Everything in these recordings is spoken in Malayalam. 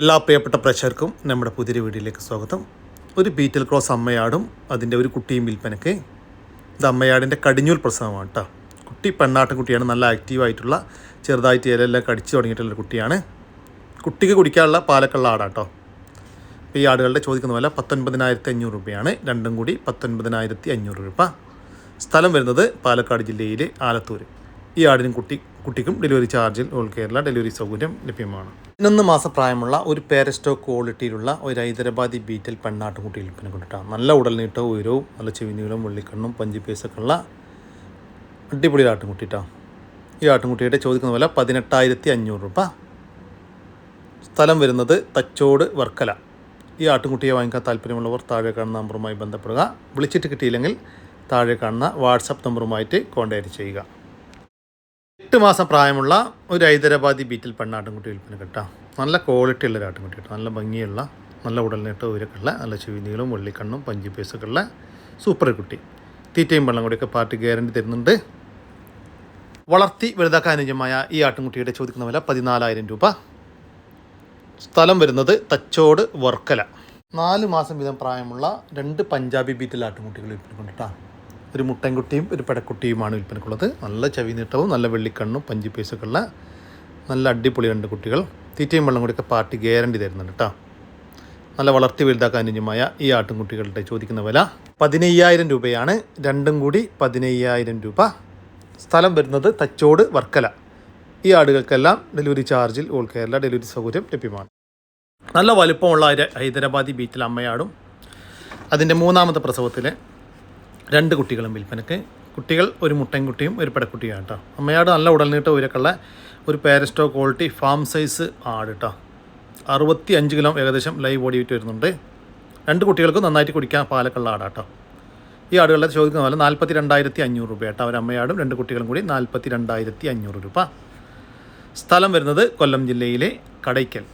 എല്ലാ പ്രിയപ്പെട്ട പ്രേക്ഷകർക്കും നമ്മുടെ പുതിയൊരു വീഡിയോയിലേക്ക് സ്വാഗതം. ഒരു ബീറ്റൽ ക്രോസ് അമ്മയാടും അതിൻ്റെ ഒരു കുട്ടിയും വിൽപ്പനയ്ക്ക്. ഇത് അമ്മയാടിൻ്റെ കടിഞ്ഞൂൽ പ്രസവമാണ് കേട്ടോ. കുട്ടി പെണ്ണാട്ടൻ കുട്ടിയാണ്. നല്ല ആക്റ്റീവായിട്ടുള്ള, ചെറുതായിട്ട് ഇലയെല്ലാം കടിച്ചു തുടങ്ങിയിട്ടുള്ളൊരു കുട്ടിയാണ്. കുട്ടിക്ക് കുടിക്കാനുള്ള പാലക്കുള്ള ആടാട്ടോ. അപ്പോൾ ഈ ആടുകളുടെ ചോദിക്കുന്ന വില 19,500 രൂപയാണ്. രണ്ടും കൂടി 19,500 രൂപ. സ്ഥലം വരുന്നത് പാലക്കാട് ജില്ലയിലെ ആലത്തൂർ. ഈ ആടിനും കുട്ടിക്കും ഡെലിവറി ചാർജിൽ ഓൾ കേരള ഡെലിവറി സൗകര്യം ലഭ്യമാണ്. 11 മാസം പ്രായമുള്ള ഒരു പേരസ്റ്റോ ക്വാളിറ്റിയിലുള്ള ഒരു ഹൈദരാബാദി ബീറ്റൽ പെണ്ണാട്ടുംകുട്ടി വിൽപ്പന കൊണ്ടിട്ടാണ്. നല്ല ഉടൽനീട്ടവും ഉയരവും നല്ല ചെവിനീളവും വെള്ളിക്കണ്ണും പഞ്ചിപ്പേസൊക്കെ ഉള്ള അടിപൊളി ആട്ടുംകുട്ടിട്ടാണ്. ഈ ആട്ടുംകുട്ടിയുടെ ചോദിക്കുന്ന വില 18,500 രൂപ. സ്ഥലം വരുന്നത് തച്ചോട് വർക്കല. ഈ ആട്ടുംകുട്ടിയെ വാങ്ങിക്കാൻ താല്പര്യമുള്ളവർ താഴെ കാണുന്ന നമ്പറുമായി ബന്ധപ്പെടുക. വിളിച്ചിട്ട് കിട്ടിയില്ലെങ്കിൽ താഴെ കാണുന്ന വാട്സപ്പ് നമ്പറുമായിട്ട് കോൺടാക്റ്റ് ചെയ്യുക. 8 മാസം പ്രായമുള്ള ഒരു ഹൈദരാബാദി ബീറ്റൽ പെണ്ണാട്ടുംകുട്ടി വിൽപ്പന കേട്ടോ. നല്ല ക്വാളിറ്റി ഉള്ള ഒരു ആട്ടുംകുട്ടി കേട്ടോ. നല്ല ഭംഗിയുള്ള, നല്ല ഉടൽനീട്ടം ഉയരൊക്കെ ഉള്ള, നല്ല ചെവിനീളും വെള്ളിക്കണ്ണും പഞ്ചിപ്പേസൊക്കെ ഉള്ള സൂപ്പർ കുട്ടി. തീറ്റയും വെള്ളം കൂടിയൊക്കെ പാർട്ടി ഗ്യാരണ്ടി തരുന്നുണ്ട്. വളർത്തി വലുതാക്കാൻ അനുയോജ്യമായ ഈ ആട്ടുംകുട്ടിയുടെ ചോദിക്കുന്ന വില 14,000 രൂപ. സ്ഥലം വരുന്നത് തച്ചോട് വർക്കല. 4 മാസം വീതം പ്രായമുള്ള 2 പഞ്ചാബി ബീറ്റൽ ആട്ടുംകുട്ടികൾ വിൽപ്പന കൊണ്ടിട്ടാണ്. ഒരു മുട്ടൻകുട്ടിയും ഒരു പെടക്കുട്ടിയുമാണ് വിൽപ്പനക്കുള്ളത്. നല്ല ചെവിനീട്ടവും നല്ല വെള്ളിക്കണ്ണും പഞ്ചിപ്പേസൊക്കെ ഉള്ള നല്ല അടിപൊളി 2 കുട്ടികൾ. തീറ്റയും വെള്ളം കൂടിയൊക്കെ പാർട്ടി ഗ്യാരണ്ടി തരുന്നുണ്ട് കേട്ടോ. നല്ല വളർത്തി വലുതാക്കാൻ അനുയോജ്യമായ ഈ ആട്ടുംകുട്ടികളുടെ ചോദിക്കുന്ന വില 15,000 രൂപയാണ്. രണ്ടും കൂടി 15,000 രൂപ. സ്ഥലം വരുന്നത് തച്ചോട് വർക്കല. ഈ ആടുകൾക്കെല്ലാം ഡെലിവറി ചാർജിൽ ഓൾ കേരള ഡെലിവറി സൗകര്യം ലഭ്യമാണ്. നല്ല വലുപ്പമുള്ള ഹൈദരാബാദി ബീറ്റൽ അമ്മയാടും അതിൻ്റെ 3ാമത്തെ പ്രസവത്തിൽ 2 കുട്ടികളും വിൽപ്പനക്ക്. കുട്ടികൾ ഒരു മുട്ടൻകുട്ടിയും ഒരു പെടക്കുട്ടിയാണ് കേട്ടോ. അമ്മയാട് നല്ല ഉടൽനീട്ടം ഉയരക്കുള്ള ഒരു പേരസ്റ്റോ ക്വാളിറ്റി ഫാം സൈസ് ആട് കേട്ടോ. 65 കിലോ ഏകദേശം ലൈവ് ബോഡി വെയിറ്റ് വരുന്നുണ്ട്. 2 കുട്ടികൾക്കും നന്നായിട്ട് കുടിക്കാൻ പാലക്കുള്ള ആടാട്ടോ. ഈ ആടുകളുടെ ചോദിക്കുന്ന പോലെ 42,500 രൂപ കേട്ടോ. ഒരു അമ്മയാടും 2 കുട്ടികളും കൂടി 42,500 രൂപ. സ്ഥലം വരുന്നത് കൊല്ലം ജില്ലയിലെ കടയ്ക്കൽ.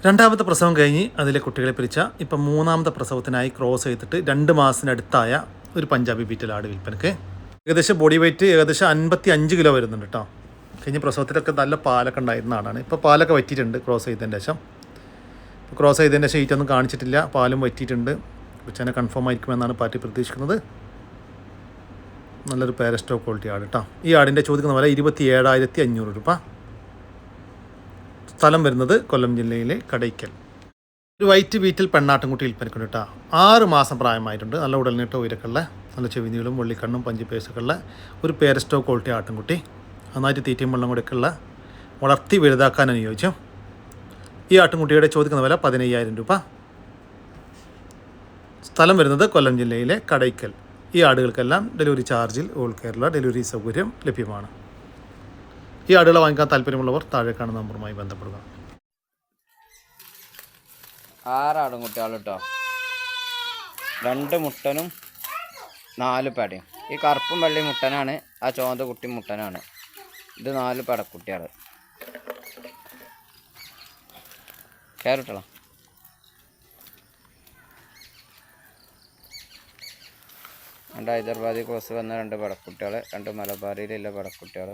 2ാമത്തെ പ്രസവം കഴിഞ്ഞ് അതിലെ കുട്ടികളെ പിരിച്ച ഇപ്പം 3ാമത്തെ പ്രസവത്തിനായി ക്രോസ് ചെയ്തിട്ട് 2 മാസത്തിനടുത്തായ ഒരു പഞ്ചാബി ബീറ്റൽ ആട് വിൽപ്പനക്ക്. ഏകദേശം ബോഡി വെയിറ്റ് ഏകദേശം 55 കിലോ വരുന്നുണ്ട് കേട്ടോ. കഴിഞ്ഞ പ്രസവത്തിലൊക്കെ നല്ല പാലൊക്കെ ഉണ്ടായിരുന്ന ആടാണ്. ഇപ്പോൾ പാലൊക്കെ വറ്റിയിട്ടുണ്ട് ക്രോസ് ചെയ്തതിൻ്റെ ശേഷം. ക്രോസ് ചെയ്തതിൻ്റെ ശേഷം ഈറ്റൊന്നും കാണിച്ചിട്ടില്ല. പാലും വറ്റിയിട്ടുണ്ട്. ഉച്ചനെ കൺഫേം ആയിരിക്കുമെന്നാണ് പാർട്ടി പ്രതീക്ഷിക്കുന്നത്. നല്ലൊരു പേരസ്റ്റോ ക്വാളിറ്റി ആട് കേട്ടോ. ഈ ആടിൻ്റെ ചോദിക്കുന്ന വില 27,500 രൂപ. സ്ഥലം വരുന്നത് കൊല്ലം ജില്ലയിലെ കടയ്ക്കൽ. ഒരു വൈറ്റ് ബീറ്റൽ പെണ്ണാട്ടുംകുട്ടി വിൽപ്പനക്കുണ്ട് കേട്ടോ. 6 മാസം പ്രായമായിട്ടുണ്ട്. നല്ല ഉടൽനീട്ടം ഉയരക്കുള്ള, നല്ല ചെവിനീളും വെള്ളിക്കണ്ണും പഞ്ചിപ്പേസൊക്കെ ഉള്ള ഒരു പേരസ്റ്റോ ക്വാളിറ്റി ആട്ടുംകുട്ടി. നന്നായിട്ട് തീറ്റയും വെള്ളം കൂടെയൊക്കെ ഉള്ള, വളർത്തി വലുതാക്കാൻ അനുയോജ്യം. ഈ ആട്ടുംകുട്ടിയുടെ ചോദിക്കുന്ന വില 15,000 രൂപ. സ്ഥലം വരുന്നത് കൊല്ലം ജില്ലയിലെ കടയ്ക്കൽ. ഈ ആടുകൾക്കെല്ലാം ഡെലിവറി ചാർജിൽ ഓൾ കേരള ഡെലിവറി സൗകര്യം ലഭ്യമാണ്. ഈ ആടുകളെ വാങ്ങിക്കാൻ താല്പര്യമുള്ളവർ താഴെ കാണുന്ന നമ്പറുമായി ബന്ധപ്പെടുക. 6 ആടുംകുട്ടികൾ കേട്ടോ. 2 മുട്ടനും 4 പെടയും. ഈ കറുപ്പും വെള്ളി മുട്ടനാണ്, ആ ചുവന്ന കുട്ടി മുട്ടനാണ്. ഇത് 4 പെടക്കുട്ടികൾ. കയറിട്ടോളാം. ഹൈദരാബാദി ക്രോസ് വന്ന 2 പെടക്കുട്ടികൾ, 2 മലബാറിയിലുള്ള പെടക്കുട്ടികൾ,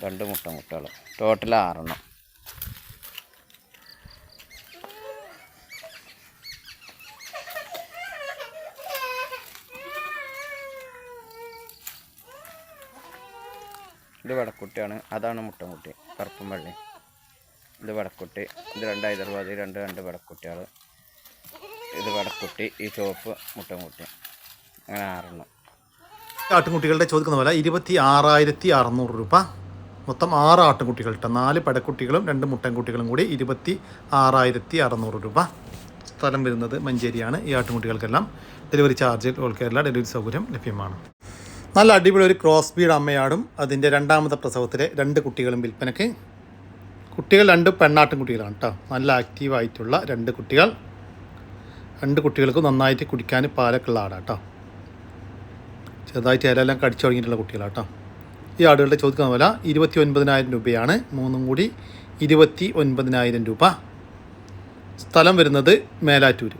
2 മുട്ടൻകുട്ടികൾ. ടോട്ടൽ 6 എണ്ണം. ഇത് വടക്കുട്ടിയാണ്, അതാണ് മുട്ടൻകുട്ടി കറുപ്പും വെള്ളി. ഇത് വടക്കുട്ടി. ഇത് 2 ഹൈദരാബാദി, 2 വടക്കുട്ടികൾ. ഇത് വടക്കുട്ടി, ഈ ചുവപ്പ് മുട്ടൻകുട്ടി. അങ്ങനെ 6 എണ്ണം. ആട്ടുംകുട്ടികളുടെ ചോദിക്കുന്ന പോലെ 26,600 രൂപ. മൊത്തം 6 ആട്ടുംകുട്ടികൾ കേട്ടോ. 4 പെടക്കുട്ടികളും 2 മുട്ടൻകുട്ടികളും കൂടി 26,600 രൂപ. സ്ഥലം വരുന്നത് മഞ്ചേരിയാണ്. ഈ ആട്ടുംകുട്ടികൾക്കെല്ലാം ഡെലിവറി ചാർജിൽ ഓൾ കേരള ഡെലിവറി സൗകര്യം ലഭ്യമാണ്. നല്ല അടിപൊളി ഒരു ക്രോസ് ബീഡ് അമ്മയാടും അതിൻ്റെ 2ാമത്തെ പ്രസവത്തിലെ 2 കുട്ടികളും വിൽപ്പനക്ക്. കുട്ടികൾ 2 പെണ്ണാട്ടുംകുട്ടികളാണ് കേട്ടോ. നല്ല ആക്റ്റീവായിട്ടുള്ള 2 കുട്ടികൾ. 2 കുട്ടികൾക്കും നന്നായിട്ട് കുടിക്കാൻ പാലൊക്കെ ഉള്ള ആടാണ് കേട്ടോ. ചെറുതായിട്ട് ഇലയെല്ലാം കടിച്ചു തുടങ്ങിയിട്ടുള്ള കുട്ടികളാണ് കേട്ടോ. ഈ ആടുകളുടെ ചോദിക്കുന്ന വില 29,000 രൂപയാണ്. 3ഉം കൂടി 29,000 രൂപ. സ്ഥലം വരുന്നത് മേലാറ്റൂർ.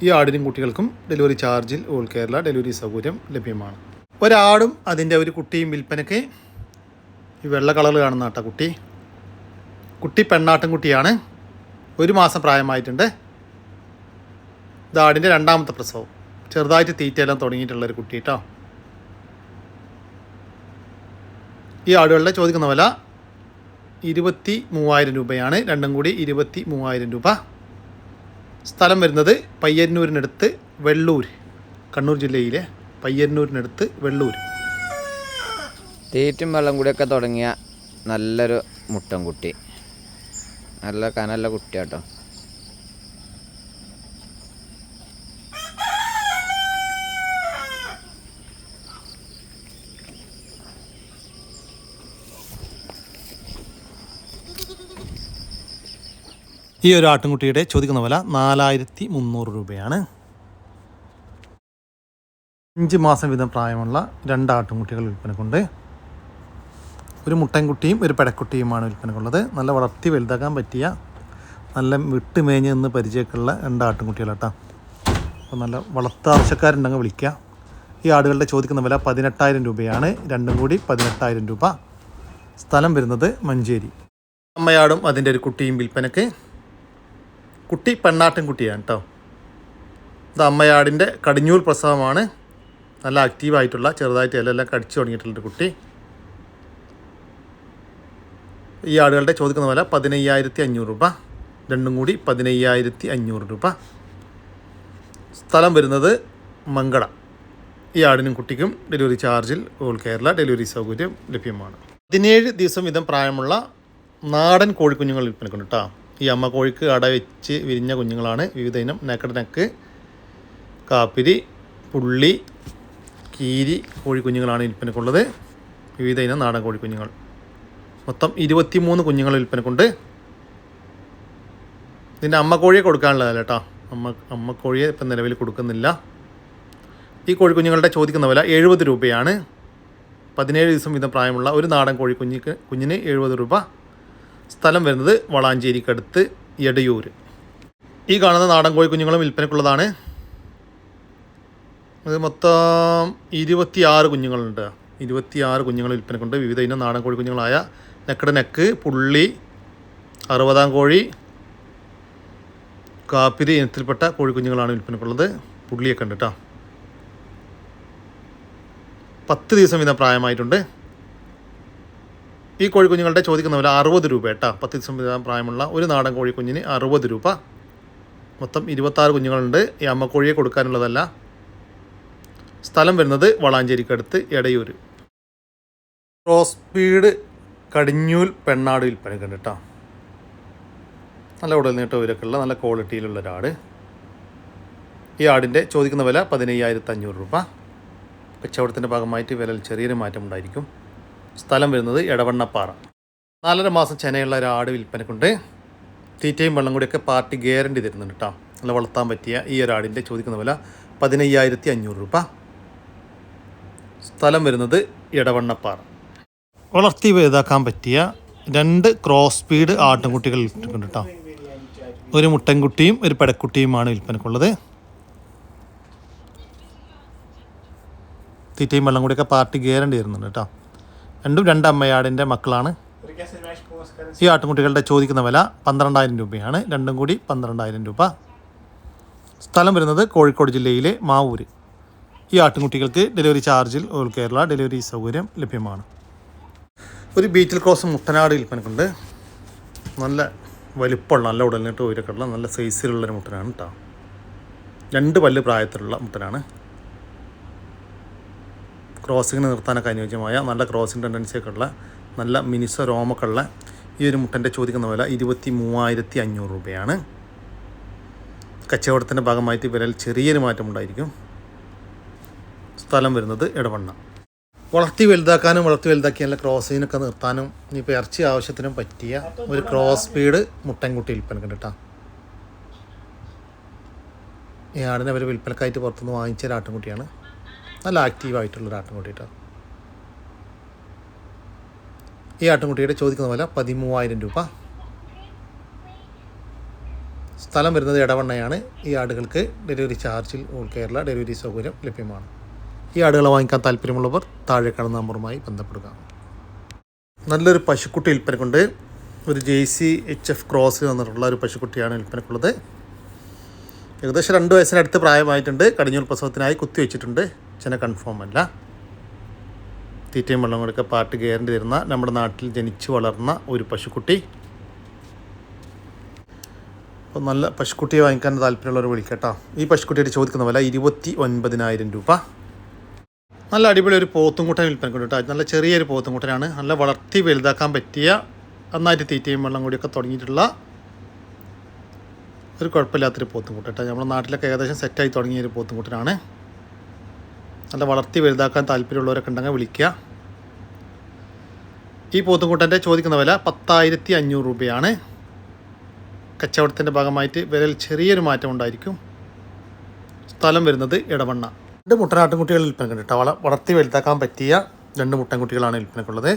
ഈ ആടിനും കുട്ടികൾക്കും ഡെലിവറി ചാർജിൽ ഓൾ കേരള ഡെലിവറി സൗകര്യം ലഭ്യമാണ്. ഒരാടും അതിൻ്റെ ഒരു കുട്ടിയും വിൽപ്പനക്ക്. ഈ വെള്ള കളർ കാണുന്ന കേട്ടോ കുട്ടി. കുട്ടി പെണ്ണാട്ടുംകുട്ടിയാണ്. 1 മാസം പ്രായമായിട്ടുണ്ട്. ഇത് ആടിൻ്റെ രണ്ടാമത്തെ പ്രസവം. ചെറുതായിട്ട് തീറ്റയെല്ലാം തുടങ്ങിയിട്ടുള്ളൊരു കുട്ടി കേട്ടോ. ഈ ആടുകളുടെ ചോദിക്കുന്ന വില 23,000 രൂപയാണ്. രണ്ടും കൂടി 23,000 രൂപ. സ്ഥലം വരുന്നത് പയ്യന്നൂരിനടുത്ത് വെള്ളൂർ, കണ്ണൂർ ജില്ലയിലെ പയ്യന്നൂരിനടുത്ത് വെള്ളൂർ. തീറ്റും വെള്ളം കൂടിയൊക്കെ തുടങ്ങിയ നല്ലൊരു മുട്ടൻകുട്ടി, നല്ല കനല്ല കുട്ടിയാട്ടോ. ഈ ഒരു ആട്ടിൻകുട്ടിയുടെ ചോദിക്കുന്ന വില 4,300 രൂപയാണ്. 5 മാസം വീതം പ്രായമുള്ള 2 ആട്ടിൻകുട്ടികൾ വിൽപ്പനക്കുണ്ട്. ഒരു മുട്ടൻകുട്ടിയും ഒരു പെടക്കുട്ടിയുമാണ് വിൽപ്പനക്കുള്ളത്. നല്ല വളർത്തി വലുതാക്കാൻ പറ്റിയ, നല്ല വിട്ട് മേഞ്ഞ് നിന്ന് പരിചയമൊക്കെയുള്ള 2 ആട്ടിൻകുട്ടികളാട്ടോ. അപ്പോൾ നല്ല വളർത്ത ആവശ്യക്കാരുണ്ടെങ്കിൽ വിളിക്കുക. ഈ ആടുകളുടെ ചോദിക്കുന്ന വില 18,000 രൂപയാണ്. രണ്ടും കൂടി 18,000 രൂപ. സ്ഥലം വരുന്നത് മഞ്ചേരി. അമ്മയാടും അതിൻ്റെ ഒരു കുട്ടിയും വിൽപ്പനക്ക്. കുട്ടി പെണ്ണാട്ടിൻകുട്ടിയാണ് കേട്ടോ. ഇത് അമ്മയാടിൻ്റെ കടിഞ്ഞൂൽ പ്രസവമാണ്. നല്ല ആക്റ്റീവായിട്ടുള്ള, ചെറുതായിട്ട് ഇലയെല്ലാം കടിച്ചു തുടങ്ങിയിട്ടുള്ളൊരു കുട്ടി. ഈ ആടുകളുടെ ചോദിക്കുന്ന വില 15,500 രൂപ. രണ്ടും കൂടി 15,500 രൂപ. സ്ഥലം വരുന്നത് മങ്കട. ഈ ആടിനും കുട്ടിക്കും ഡെലിവറി ചാർജിൽ ഓൾ കേരള ഡെലിവറി സൗകര്യം ലഭ്യമാണ്. 17 ദിവസം വീതം പ്രായമുള്ള നാടൻ കോഴിക്കുഞ്ഞുങ്ങൾ വിൽപ്പനക്കുണ്ട് കേട്ടോ. ഈ അമ്മ കോഴിക്ക് അട വെച്ച് വിരിഞ്ഞ കുഞ്ഞുങ്ങളാണ്. വിവിധ ഇനം നെക്കട് നെക്ക്, കാപ്പിരി, പുള്ളി, കീരി കോഴിക്കുഞ്ഞുങ്ങളാണ് വിൽപ്പനക്കുള്ളത്. വിവിധ ഇനം നാടൻ കോഴിക്കുഞ്ഞുങ്ങൾ. മൊത്തം 23 കുഞ്ഞുങ്ങൾ വിൽപ്പനക്കുണ്ട്. ഇതിൻ്റെ അമ്മ കോഴിയെ കൊടുക്കാനുള്ളതല്ല കേട്ടോ. അമ്മ കോഴിയെ ഇപ്പം നിലവിൽ കൊടുക്കുന്നില്ല. ഈ കോഴിക്കുഞ്ഞുങ്ങളുടെ ചോദിക്കുന്ന വില 70 രൂപയാണ്. 17 ദിവസം വീതം പ്രായമുള്ള ഒരു നാടൻ കുഞ്ഞിന് 70 രൂപ. സ്ഥലം വരുന്നത് വളാഞ്ചേരിക്കടുത്ത് എടയൂർ. ഈ കാണുന്ന നാടൻ കോഴിക്കുഞ്ഞുങ്ങളും വിൽപ്പനക്കുള്ളതാണ്. ഇത് മൊത്തം 26 കുഞ്ഞുങ്ങളുണ്ട്. 26 കുഞ്ഞുങ്ങൾ വിൽപ്പനക്കുണ്ട്. വിവിധ ഇനം നാടൻ കോഴിക്കുഞ്ഞുങ്ങളായ നെക്കട് നെക്ക്, പുള്ളി, 60 കോഴി, കാപ്പിരി ഇനത്തിൽപ്പെട്ട കോഴിക്കുഞ്ഞുങ്ങളാണ് വിൽപ്പനക്കുള്ളത്. പുള്ളിയൊക്കെ ഉണ്ട് കേട്ടോ. 10 ദിവസം വീതം പ്രായമായിട്ടുണ്ട്. ഈ കോഴിക്കുഞ്ഞുങ്ങളുടെ ചോദിക്കുന്ന വില 60 രൂപ കേട്ടോ. 10 ദിവസം വീതം പ്രായമുള്ള ഒരു നാടൻ കോഴിക്കുഞ്ഞിന് 60 രൂപ. മൊത്തം 26 കുഞ്ഞുങ്ങളുണ്ട്. ഈ അമ്മക്കോഴിയെ കൊടുക്കാനുള്ളതല്ല. സ്ഥലം വരുന്നത് വളാഞ്ചേരിക്കടുത്ത് എടയൂർ. ക്രോസ് സ്പീഡ് കടിഞ്ഞൂൽ പെണ്ണാട് വിൽപ്പനക്കുണ്ട് കേട്ടോ. നല്ല ഉടൽ നീട്ടം ഇവരൊക്കെയുള്ള നല്ല ക്വാളിറ്റിയിലുള്ള ഒരാട്. ഈ ആടിൻ്റെ ചോദിക്കുന്ന വില 15,500 രൂപ. കച്ചവടത്തിൻ്റെ ഭാഗമായിട്ട് വിലയിൽ ചെറിയൊരു മാറ്റം ഉണ്ടായിരിക്കും. സ്ഥലം വരുന്നത് എടവണ്ണപ്പാറ. 4.5 മാസം ചെനയുള്ള ഒരു ആട് വിൽപ്പനക്കുണ്ട്. തീറ്റയും വെള്ളം കൂടിയൊക്കെ പാർട്ടി ഗ്യാരണ്ടി തരുന്നുണ്ട് കേട്ടോ. നല്ല വളർത്താൻ പറ്റിയ ഈ ഒരു ആടിൻ്റെ ചോദിക്കുന്ന വില 15,500 രൂപ. സ്ഥലം വരുന്നത് എടവണ്ണപ്പാറ. വളർത്തി വലുതാക്കാൻ പറ്റിയ 2 ക്രോസ് സ്പീഡ് ആട്ടിൻകുട്ടികൾ വിൽപ്പനക്കുണ്ട് കേട്ടോ. ഒരു മുട്ടൻകുട്ടിയും ഒരു പെടക്കുട്ടിയുമാണ് വിൽപ്പനക്കുള്ളത്. തീറ്റയും വെള്ളം കൂടിയൊക്കെ പാർട്ടി ഗ്യാരണ്ടി തരുന്നുണ്ട് കേട്ടോ. രണ്ടും 2 അമ്മയാടിൻ്റെ മക്കളാണ്. ഈ ആട്ടിൻകുട്ടികളുടെ ചോദിക്കുന്ന വില 12,000 രൂപയാണ്. രണ്ടും കൂടി 12,000 രൂപ. സ്ഥലം വരുന്നത് കോഴിക്കോട് ജില്ലയിലെ മാവൂർ. ഈ ആട്ടിൻകുട്ടികൾക്ക് ഡെലിവറി ചാർജിൽ ഓൾ കേരള ഡെലിവറി സൗകര്യം ലഭ്യമാണ്. ഒരു ബീറ്റിൽ ക്രോസ് മുട്ടനാട് വിൽപ്പനക്കുണ്ട്. നല്ല വലിപ്പമുള്ള, നല്ല ഉടലിട്ട് ഉയരക്കുള്ള നല്ല സൈസിലുള്ളൊരു മുട്ടനാണ് കേട്ടോ. 2 പല്ല് പ്രായത്തിലുള്ള മുട്ടനാണ്. ക്രോസിങ്ങിന് നിർത്താനൊക്കെ അനുയോജ്യമായ നല്ല ക്രോസിങ് ടെൻഡൻസിയൊക്കെ ഉള്ള നല്ല മിനിസ രോമൊക്കെ ഉള്ള ഈ ഒരു മുട്ടൻ്റെ ചോദിക്കുന്ന വില 23,500 രൂപയാണ്. കച്ചവടത്തിൻ്റെ ഭാഗമായിട്ട് വിലയിൽ ചെറിയൊരു മാറ്റമുണ്ടായിരിക്കും. സ്ഥലം വരുന്നത് എടവണ്ണ. വളർത്തി വലുതാക്കാനും വളർത്തി വലുതാക്കി നല്ല ക്രോസിങ്ങിനൊക്കെ നിർത്താനും ഇനിയിപ്പോൾ ഇറച്ചി ആവശ്യത്തിനും പറ്റിയ ഒരു ക്രോസ് സ്പീഡ് മുട്ടൻകുട്ടി വിൽപ്പനക്കുണ്ട് കേട്ടോ. ഈ ആടിനെ അവർ വിൽപ്പനക്കായിട്ട് പുറത്തുനിന്ന് വാങ്ങിച്ച ഒരു ആട്ടിൻകുട്ടിയാണ്. നല്ല ആക്റ്റീവായിട്ടുള്ളൊരു ആട്ടിൻകുട്ടി കേട്ടോ. ഈ ആട്ടിൻകുട്ടിയുടെ ചോദിക്കുന്ന വില 13,000 രൂപ. സ്ഥലം വരുന്നത് എടവണ്ണയാണ്. ഈ ആടുകൾക്ക് ഡെലിവറി ചാർജിൽ ഓൾ കേരള ഡെലിവറി സൗകര്യം ലഭ്യമാണ്. ഈ ആടുകളെ വാങ്ങിക്കാൻ താല്പര്യമുള്ളവർ താഴെ കാണുന്ന നമ്പറുമായി ബന്ധപ്പെടുക. നല്ലൊരു പശുക്കുട്ടി വിൽപ്പനക്കുണ്ട്. ഒരു JC HF ക്രോസ് വന്നിട്ടുള്ള ഒരു പശുക്കുട്ടിയാണ് വിൽപ്പനക്കുള്ളത്. ഏകദേശം 2 വയസ്സിനടുത്ത് പ്രായമായിട്ടുണ്ട്. കടിഞ്ഞൂൽ പ്രസവത്തിനായി കുത്തിവെച്ചിട്ടുണ്ട്. ചെന കൺഫേം അല്ല. തീറ്റയും വെള്ളം കൊടുക്കുക പാട്ട് ഗ്യാരണ്ടി തരുന്ന നമ്മുടെ നാട്ടിൽ ജനിച്ചു വളർന്ന ഒരു പശുക്കുട്ടി. അപ്പോൾ നല്ല പശുക്കുട്ടിയെ വാങ്ങിക്കാൻ താല്പര്യമുള്ളവർ വിളിക്കട്ടോ. ഈ പശുക്കുട്ടിയുടെ ചോദിക്കുന്ന വില 29,000 രൂപ. നല്ല അടിപൊളി ഒരു പോത്തുംകുട്ടൻ വിൽപ്പനക്കുണ്ട് കേട്ടോ. നല്ല ചെറിയൊരു പോത്തുംകുട്ടനാണ്. നല്ല വളർത്തി വലുതാക്കാൻ പറ്റിയ, നന്നായിട്ട് തീറ്റയും വെള്ളം കൂടിയൊക്കെ തുടങ്ങിയിട്ടുള്ള ഒരു കുഴപ്പമില്ലാത്തൊരു പോത്തുംകുട്ടൻ കേട്ടോ. നമ്മുടെ നാട്ടിലൊക്കെ ഏകദേശം സെറ്റായി തുടങ്ങിയൊരു പോത്തുംകുട്ടനാണ്. നല്ല വളർത്തി വലുതാക്കാൻ താല്പര്യമുള്ളവരൊക്കെ ഉണ്ടെങ്കിൽ വിളിക്കുക. ഈ പോത്തുംകുട്ടൻ്റെ ചോദിക്കുന്ന വില 10,500 രൂപയാണ്. കച്ചവടത്തിൻ്റെ ഭാഗമായിട്ട് വിലയിൽ ചെറിയൊരു മാറ്റം ഉണ്ടായിരിക്കും. സ്ഥലം വരുന്നത് ഇടവണ്ണ. 2 മുട്ടനാട്ടുംകുട്ടികൾ വിൽപ്പനക്കുണ്ട് കേട്ടോ. വളർത്തി വലുതാക്കാൻ പറ്റിയ 2 മുട്ടൻകുട്ടികളാണ് വിൽപ്പനക്കുള്ളത്.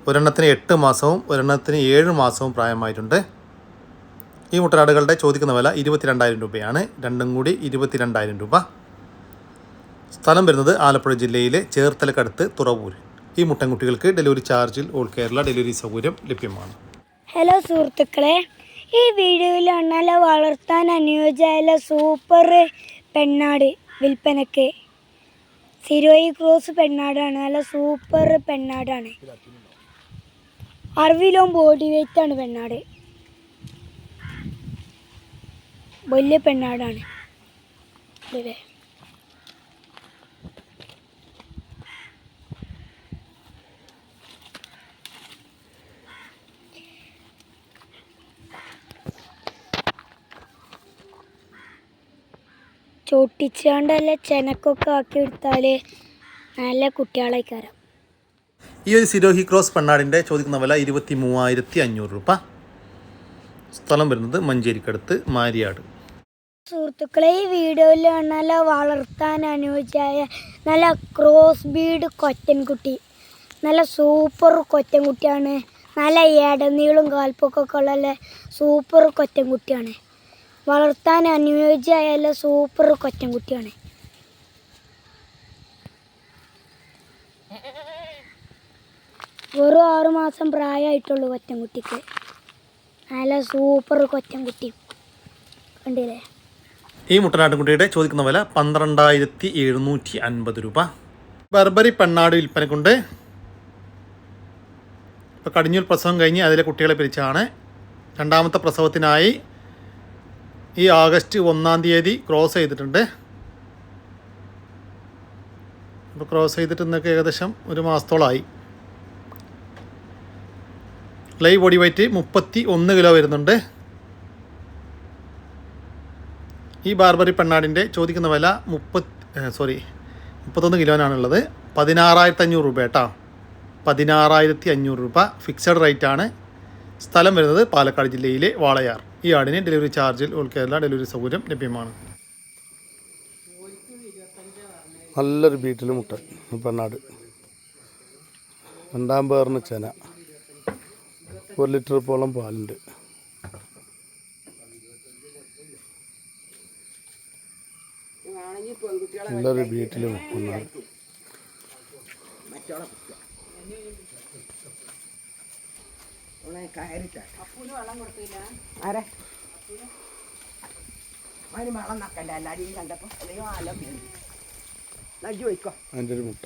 ഒരെണ്ണത്തിന് 8 മാസവും ഒരെണ്ണത്തിന് 7 മാസവും പ്രായമായിട്ടുണ്ട്. ഈ മുട്ടനാടുകളുടെ ചോദിക്കുന്ന വില 22,000 രൂപയാണ്. രണ്ടും കൂടി 22,000 രൂപ. സ്ഥലം വരുന്നത് ആലപ്പുഴ ജില്ലയിലെ ചേർത്തലക്കടുത്ത് തുറവൂർ. ഈ മുട്ടൻകുട്ടികൾക്ക് ഡെലിവറി ചാർജിൽ ഓൾ കേരള ഡെലിവറി സൗകര്യം ലഭ്യമാണ്. ഹലോ സുഹൃത്തുക്കളെ, ഈ വീഡിയോയിൽ നല്ല വളർത്താൻ അനുയോജ്യമായ സൂപ്പർ പെണ്ണാട് വിൽപ്പനക്ക്. സിരോയി ക്രോസ് പെണ്ണാടാണ്. നല്ല സൂപ്പർ പെണ്ണാടാണ്. 60 കിലോ ബോഡി വെയ്റ്റാണ് പെണ്ണാട്. വലിയ പെണ്ണാടാണ്. അല്ലേ ചോട്ടിച്ചാണ്ടല്ല ചെനക്കൊക്കെ ആക്കി എടുത്താൽ നല്ല കുട്ടികളായി കയറാം. ഈ ഒരു സിരോഹി ക്രോസ് പെണ്ണാടിൻ്റെ ചോദിക്കുന്ന വില 23,500 രൂപ. സ്ഥലം വരുന്നത് മഞ്ചേരിക്കടുത്ത് മാരിയാട്. സുഹൃത്തുക്കളെ, ഈ വീഡിയോയിൽ നല്ല വളർത്താൻ അനുയോജ്യമായ നല്ല ക്രോസ് ബീഡ് കൊറ്റൻകുട്ടി. നല്ല സൂപ്പർ കൊറ്റൻകുട്ടിയാണ്. നല്ല ഇടനീളും കാൽപ്പൊക്കൊക്കെ ഉള്ള സൂപ്പർ കൊറ്റൻകുട്ടിയാണ്. വളർത്താൻ അനുയോജ്യമായ സൂപ്പർ കൊറ്റൻകുട്ടിയാണ്. വെറും 6 മാസം പ്രായമായിട്ടുള്ളൂ കൊറ്റൻകുട്ടിക്ക്. നല്ല സൂപ്പർ കൊറ്റൻകുട്ടി കണ്ടില്ലേ. ഈ മുട്ടനാട്ടുംകുട്ടിയുടെ ചോദിക്കുന്ന വില 12,750 രൂപ. ബർബറി പെണ്ണാട് വിൽപ്പനക്കുണ്ട്. ഇപ്പോൾ കടിഞ്ഞൂൽ പ്രസവം കഴിഞ്ഞ് അതിലെ കുട്ടികളെ പിരിച്ചാണ്. 2ാമത്തെ പ്രസവത്തിനായി ഈ ആഗസ്റ്റ് 1-ാം തീയതി ക്രോസ് ചെയ്തിട്ടുണ്ട്. അപ്പോൾ ക്രോസ് ചെയ്തിട്ട് ഇന്നൊക്കെ ഏകദേശം 1 മാസത്തോളമായി. ലൈവ് ബോഡി വെയ്റ്റ് 31 കിലോ വരുന്നുണ്ട്. ഈ ബാർബറി പെണ്ണാടിൻ്റെ ചോദിക്കുന്ന വില 31 കിലോനാണുള്ളത്. 16,500 രൂപ കേട്ടോ. 16,500 രൂപ ഫിക്സഡ് റേറ്റാണ്. സ്ഥലം വരുന്നത് പാലക്കാട് ജില്ലയിലെ വാളയാർ. ഈ ആടിന് ഡെലിവറി ചാർജിൽ ഓൾ കേരള ഡെലിവറി സൗകര്യം ലഭ്യമാണ്. നല്ലൊരു ബീറ്റിൽ മുട്ട പെണ്ണാട്. 2ാം പേറിന് ചെന. 1 ലിറ്റർ പോളം പാലുണ്ട്. നല്ലൊരു ബീറ്റിൽ പെണ്ണാട്. അതിൻ്റെ ഒരു മുട്ട.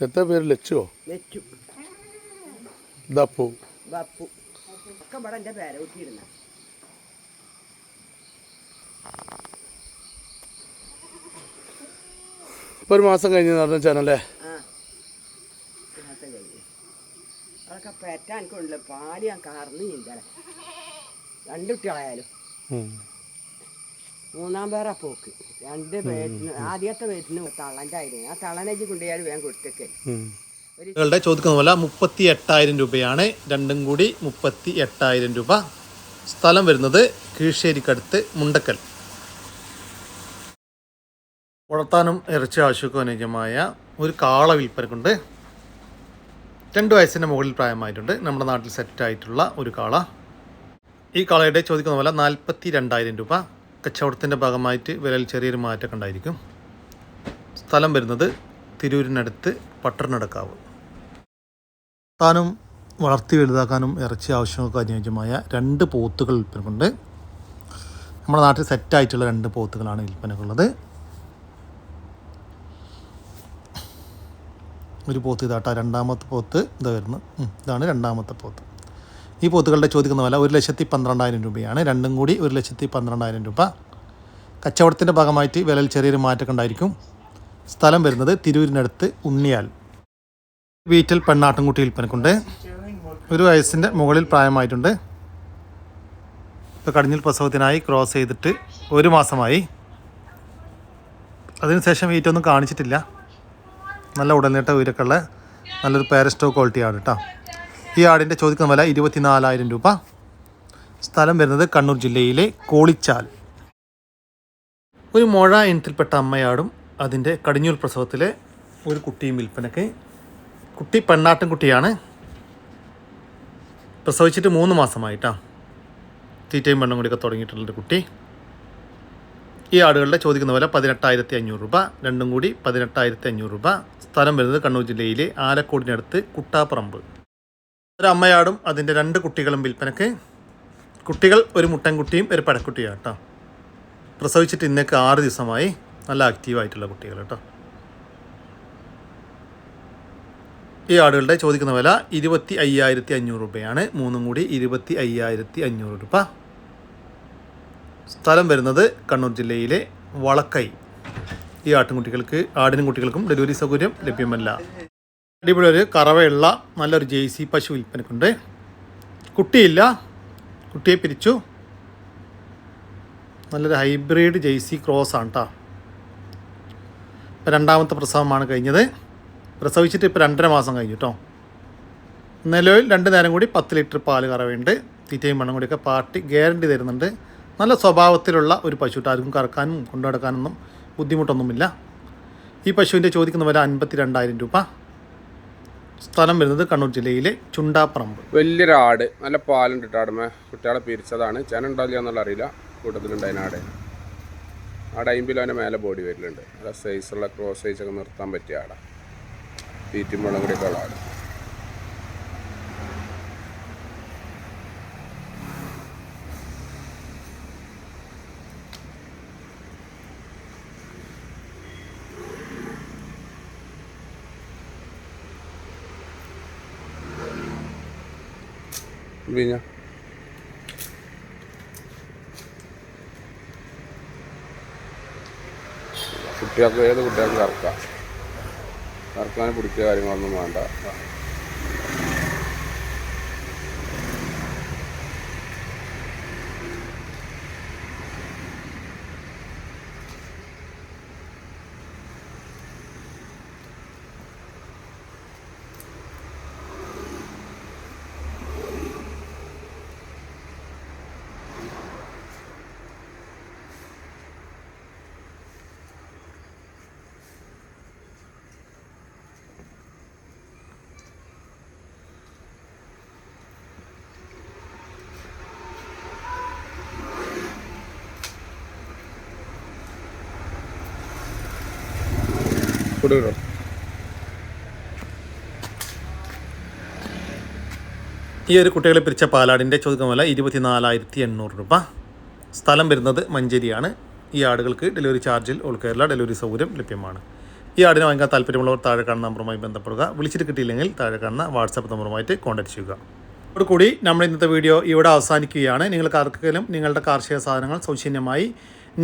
എത്ര പേര് ലച്ചോ ദപ്പു ഇപ്പൊ 1 മാസം കഴിഞ്ഞ് നടന്ന ചാനല്ലേ. അതൊക്കെ പെറ്റാൻ കൊണ്ടില്ല. പാല് ഞാൻ കറന്ന് നീന്തല 2 കുട്ടികളായാലും. 3-ാം പേരാ പോക്ക്. 2 പേറ്റിന് ആദ്യത്തെ പേറ്റിന് തള്ളൻ്റെ ആയിരുന്നു. ആ തള്ളനേജ് കൊണ്ടുപോയാൽ വേഗം കൊടുത്തേക്കെ. ചോദിക്കുന്ന പോലെ 38,000 രൂപയാണ്. രണ്ടും കൂടി 38,000 രൂപ. സ്ഥലം വരുന്നത് കീഴ്ശ്ശേരിക്കടുത്ത് മുണ്ടക്കൽ. വളർത്താനും ഇറച്ചി ആവശ്യമൊക്കെ അനുയോജ്യമായ ഒരു കാള വിൽപ്പനക്കുണ്ട്. 2 വയസ്സിൻ്റെ മുകളിൽ പ്രായമായിട്ടുണ്ട്. നമ്മുടെ നാട്ടിൽ സെറ്റായിട്ടുള്ള ഒരു കാള. ഈ കാളയുടെ ചോദിക്കുന്ന പോലെ 42,000 രൂപ. കച്ചവടത്തിൻ്റെ ഭാഗമായിട്ട് വിലയിൽ ചെറിയൊരു മാറ്റമൊക്കെ ഉണ്ടായിരിക്കും. സ്ഥലം വരുന്നത് തിരൂരിനടുത്ത് പട്ടർനടക്കാവ്. താനും വളർത്തി വലുതാക്കാനും ഇറച്ചി ആവശ്യമൊക്കെ അനുയോജ്യമായ 2 പോത്തുകൾ വിൽപ്പനക്കുണ്ട്. നമ്മുടെ നാട്ടിൽ സെറ്റായിട്ടുള്ള 2 പോത്തുകളാണ് വിൽപ്പനക്കുള്ളത്. ഒരു പോത്ത് ഇതാട്ടാ, രണ്ടാമത്തെ പോത്ത് ഇതാ വരുന്നത്. ഇതാണ് രണ്ടാമത്തെ പോത്ത്. ഈ പോത്തുകളുടെ ചോദിക്കുന്ന വില 1,12,000 രൂപയാണ്. രണ്ടും കൂടി 1,12,000 രൂപ. കച്ചവടത്തിൻ്റെ ഭാഗമായിട്ട് വിലയിൽ ചെറിയൊരു മാറ്റമൊക്കെ ഉണ്ടായിരിക്കും. സ്ഥലം വരുന്നത് തിരൂരിനടുത്ത് ഉണ്ണിയാൽ. വീട്ടിൽ പെണ്ണാട്ടുംകുട്ടി വിൽപ്പനക്കുണ്ട്. 1 വയസ്സിൻ്റെ മുകളിൽ പ്രായമായിട്ടുണ്ട്. ഇപ്പോൾ കടിഞ്ഞൂൽ പ്രസവത്തിനായി ക്രോസ് ചെയ്തിട്ട് 1 മാസമായി. അതിനുശേഷം വെയിറ്റൊന്നും കാണിച്ചിട്ടില്ല. നല്ല ഉടനീട്ട ഉയരക്കുള്ള നല്ലൊരു പാരസ്റ്റോ ക്വാളിറ്റി ആണ് കേട്ടോ. ഈ ആടിൻ്റെ ചോദിക്കുന്ന വില 24,000 രൂപ. സ്ഥലം വരുന്നത് കണ്ണൂർ ജില്ലയിലെ കോളിച്ചാൽ. ഒരു മുഴ ഇനത്തിൽപ്പെട്ട അമ്മയാടും അതിൻ്റെ കടിഞ്ഞൂൽ പ്രസവത്തിലെ ഒരു കുട്ടിയും വിൽപ്പനയ്ക്ക്. കുട്ടി പെണ്ണാട്ടുംകുട്ടിയാണ്. പ്രസവിച്ചിട്ട് 3 മാസമായിട്ടാണ്. തീറ്റയും വെള്ളം കൂടിയൊക്കെ തുടങ്ങിയിട്ടുള്ളൊരു കുട്ടി. ഈ ആടുകളുടെ ചോദിക്കുന്ന വില 18,500 രൂപ. രണ്ടും കൂടി 18,500 രൂപ. സ്ഥലം വരുന്നത് കണ്ണൂർ ജില്ലയിലെ ആലക്കോടിനടുത്ത് കുട്ടാപ്പറമ്പ്. ഒരു അമ്മയാടും അതിൻ്റെ 2 കുട്ടികളും വിൽപ്പനയ്ക്ക്. കുട്ടികൾ ഒരു മുട്ടൻകുട്ടിയും ഒരു പടക്കുട്ടിയാണ് കേട്ടോ. പ്രസവിച്ചിട്ട് ഇന്നേക്ക് 6 ദിവസമായി. നല്ല ആക്റ്റീവായിട്ടുള്ള കുട്ടികൾ കേട്ടോ. ഈ ആടുകളുടെ ചോദിക്കുന്ന വില 25,500 രൂപയാണ്. മൂന്നും കൂടി 25,500 രൂപ. സ്ഥലം വരുന്നത് കണ്ണൂർ ജില്ലയിലെ വളക്കൈ. ഈ ആടിനും കുട്ടികൾക്കും ഡെലിവറി സൗകര്യം ലഭ്യമല്ല. അടിപൊളി ഒരു കറവയുള്ള നല്ലൊരു ജേഴ്സി പശു വിൽപ്പനക്കുണ്ട്. കുട്ടിയില്ല, കുട്ടിയെ പിരിച്ചു. നല്ലൊരു ഹൈബ്രിഡ് ജേഴ്സി ക്രോസ് ആണ് കേട്ടോ. ഇപ്പോൾ 2ാമത്തെ പ്രസവമാണ് കഴിഞ്ഞത്. പ്രസവിച്ചിട്ട് ഇപ്പോൾ 2.5 മാസം കഴിഞ്ഞു കേട്ടോ. നിലവിൽ 2 നേരം കൂടി 10 ലിറ്റർ പാല് കറവയുണ്ട്. തീറ്റയും വെള്ളം കൂടിയൊക്കെ പാർട്ടി ഗ്യാരണ്ടി തരുന്നുണ്ട്. നല്ല സ്വഭാവത്തിലുള്ള ഒരു പശു. ആർക്കും കറക്കാനും കൊണ്ടു നടക്കാനൊന്നും ബുദ്ധിമുട്ടൊന്നുമില്ല. ഈ പശുവിൻ്റെ ചോദിക്കുന്ന വില 52,000 രൂപ. സ്ഥലം വരുന്നത് കണ്ണൂർ ജില്ലയിലെ ചുണ്ടാപ്പറമ്പ്. വലിയൊരു ആട്, നല്ല പാലുണ്ട് ആടുമേ. കുട്ടികളെ പിരിച്ചതാണ്. ചേനുണ്ടാവില്ല എന്നുള്ള അറിയില്ല. കൂട്ടത്തിലുണ്ടായിരുന്ന ആട് 50 കിലോൻ്റെ മേലെ ബോഡി വരലുണ്ട്. നല്ല സൈസുള്ള ക്രോസ് സൈസൊക്കെ നിർത്താൻ പറ്റിയ ആടാണ്. തീറ്റും വെള്ളം കൂടിയൊക്കെ ഉള്ള ആട്. പിന്നെ കുട്ടികൾക്ക് ഏത് കുട്ടികൾക്കും കറക്കാൻ പിടിച്ച കാര്യങ്ങളൊന്നും വേണ്ട. കൊടുക്കണം. ഈ ഒരു കുട്ടികളെ പിരിച്ച പാലാടിൻ്റെ ചോദിക്കുന്ന വില 24,800 രൂപ. സ്ഥലം വരുന്നത് മഞ്ചേരിയാണ്. ഈ ആടുകൾക്ക് ഡെലിവറി ചാർജിൽ ഓൾ കേരള ഡെലിവറി സൗകര്യം ലഭ്യമാണ്. ഈ ആടിനെ വാങ്ങിക്കാൻ താല്പര്യമുള്ളവർ താഴെ കാണുന്ന നമ്പറുമായി ബന്ധപ്പെടുക. വിളിച്ചിട്ട് കിട്ടിയില്ലെങ്കിൽ താഴെ കാണുന്ന വാട്സാപ്പ് നമ്പറുമായിട്ട് കോൺടാക്ട് ചെയ്യുക. അതോടുകൂടി നമ്മുടെ ഇന്നത്തെ വീഡിയോ ഇവിടെ അവസാനിക്കുകയാണ്. നിങ്ങൾക്ക് ആർക്കെങ്കിലും നിങ്ങളുടെ കാർഷിക സാധനങ്ങൾ സൗജന്യമായി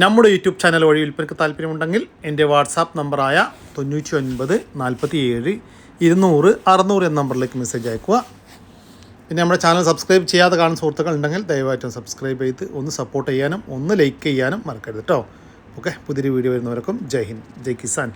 നമ്മുടെ യൂട്യൂബ് ചാനൽ വഴി വിൽപ്പനയ്ക്ക് താല്പര്യമുണ്ടെങ്കിൽ എൻ്റെ വാട്സാപ്പ് നമ്പറായ 99 47 200 600 എന്ന നമ്പറിലേക്ക് മെസ്സേജ് അയക്കുക. പിന്നെ നമ്മുടെ ചാനൽ സബ്സ്ക്രൈബ് ചെയ്യാതെ കാണുന്ന സുഹൃത്തുക്കൾ ഉണ്ടെങ്കിൽ ദയവായിട്ടും സബ്സ്ക്രൈബ് ചെയ്ത് ഒന്ന് സപ്പോർട്ട് ചെയ്യാനും ഒന്ന് ലൈക്ക് ചെയ്യാനും മറക്കരുത് കേട്ടോ. ഓക്കെ, പുതിയൊരു വീഡിയോ വരുന്നവർക്കും ജയ് ഹിന്ദ്, ജയ് കിസാൻ.